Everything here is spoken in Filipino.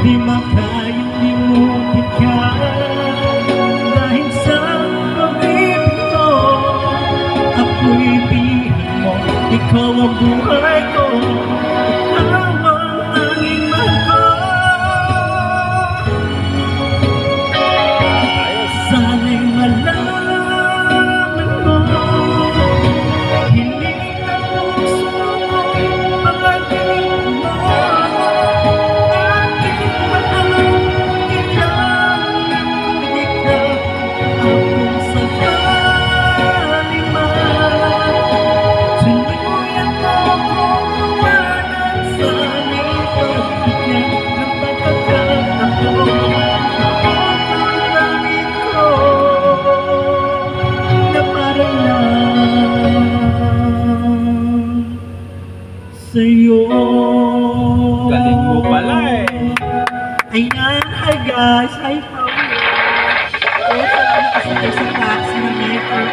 Di makayang limutin ka dahil sa pag-ibig ko. Ako'y bihag mo, ikaw ang buhay ko, ikaw ang tanging mahal ko. Sana'y malaman mo, hiling ng puso ko'y pag-ibig mo. Aking mahal, kailangan kong ikaw, akong sakali man. Tuluyan mo kong umanan sa lipagbigyan ng pagkakataon. Sa'yo. Galing mo pala eh. Ayan, hi guys, hi Paolo. Kaya sa nakasakay sa taxi na metro